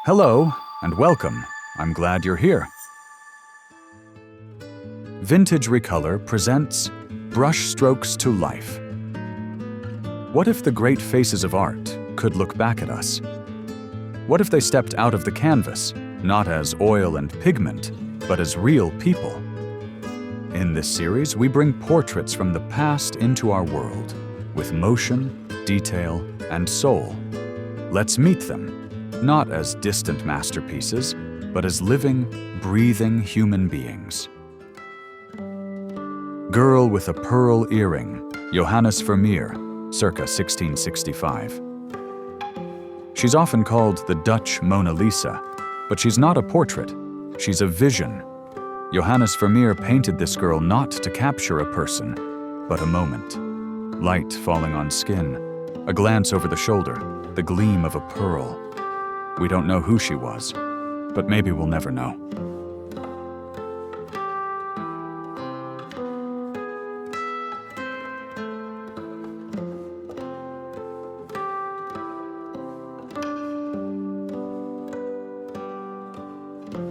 Hello and welcome. I'm glad you're here. Vintage Recolor presents Brushstrokes to Life. What if the great faces of art could look back at us? What if they stepped out of the canvas, not as oil and pigment, but as real people? In this series, we bring portraits from the past into our world, with motion, detail, and soul. Let's meet them, not as distant masterpieces, but as living, breathing human beings. Girl with a Pearl Earring, Johannes Vermeer, circa 1665. She's often called the Dutch Mona Lisa, but she's not a portrait, she's a vision. Johannes Vermeer painted this girl not to capture a person, but a moment. Light falling on skin, a glance over the shoulder, the gleam of a pearl. We don't know who she was, but maybe we'll never know.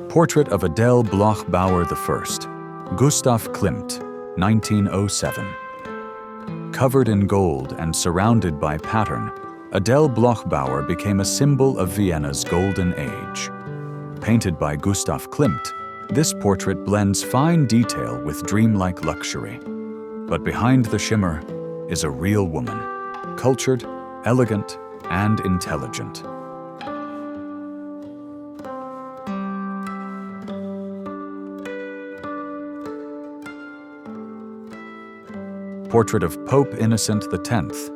Portrait of Adele Bloch-Bauer I, Gustav Klimt, 1907. Covered in gold and surrounded by pattern, Adele Bloch-Bauer became a symbol of Vienna's golden age. Painted by Gustav Klimt, this portrait blends fine detail with dreamlike luxury. But behind the shimmer is a real woman, cultured, elegant, and intelligent. Portrait of Pope Innocent X,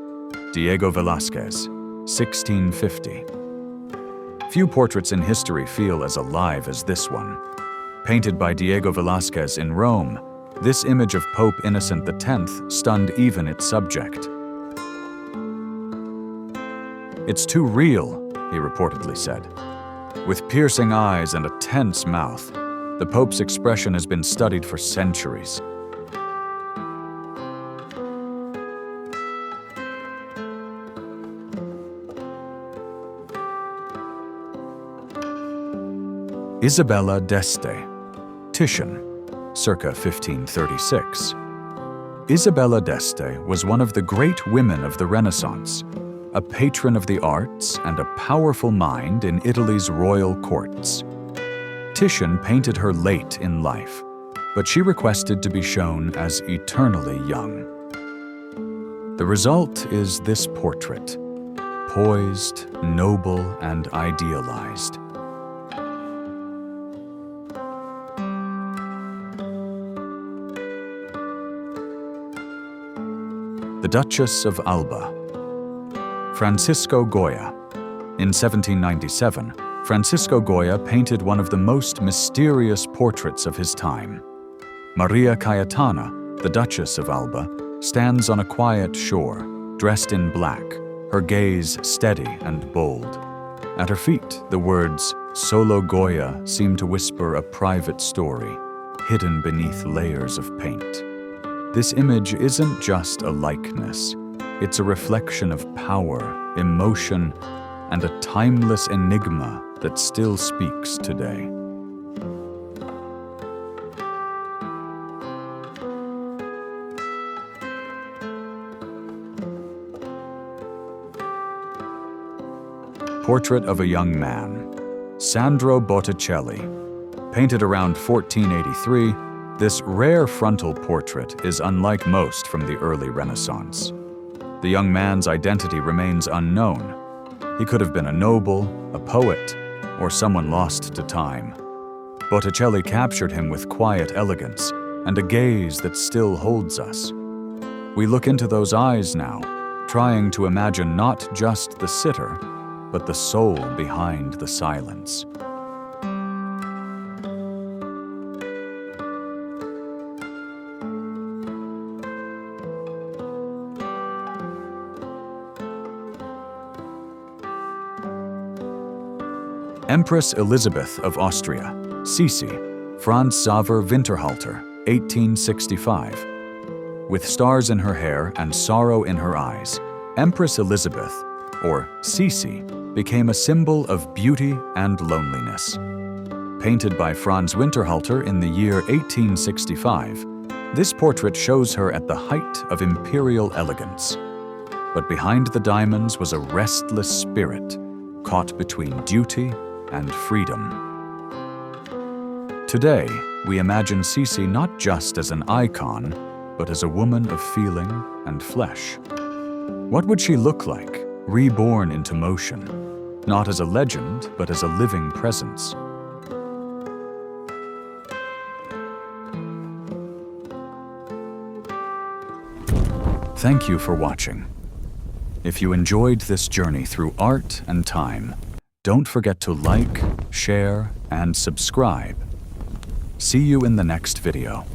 Diego Velázquez, 1650. Few portraits in history feel as alive as this one. Painted by Diego Velázquez in Rome, this image of Pope Innocent X stunned even its subject. "It's too real," he reportedly said. With piercing eyes and a tense mouth, the Pope's expression has been studied for centuries. Isabella d'Este, Titian, circa 1536. Isabella d'Este was one of the great women of the Renaissance, a patron of the arts and a powerful mind in Italy's royal courts. Titian painted her late in life, but she requested to be shown as eternally young. The result is this portrait, poised, noble, and idealized. The Duchess of Alba, Francisco Goya. In 1797, Francisco Goya painted one of the most mysterious portraits of his time. Maria Cayetana, the Duchess of Alba, stands on a quiet shore, dressed in black, her gaze steady and bold. At her feet, the words "Solo Goya" seem to whisper a private story, hidden beneath layers of paint. This image isn't just a likeness, it's a reflection of power, emotion, and a timeless enigma that still speaks today. Portrait of a young man, Sandro Botticelli. Painted around 1483, this rare frontal portrait is unlike most from the early Renaissance. The young man's identity remains unknown. He could have been a noble, a poet, or someone lost to time. Botticelli captured him with quiet elegance and a gaze that still holds us. We look into those eyes now, trying to imagine not just the sitter, but the soul behind the silence. Empress Elizabeth of Austria, Sisi, Franz Xaver Winterhalter, 1865. With stars in her hair and sorrow in her eyes, Empress Elizabeth, or Sisi, became a symbol of beauty and loneliness. Painted by Franz Winterhalter in the year 1865, this portrait shows her at the height of imperial elegance. But behind the diamonds was a restless spirit, caught between duty and freedom. Today, we imagine Sisi not just as an icon, but as a woman of feeling and flesh. What would she look like, reborn into motion, not as a legend, but as a living presence? Thank you for watching. If you enjoyed this journey through art and time, don't forget to like, share, and subscribe. See you in the next video.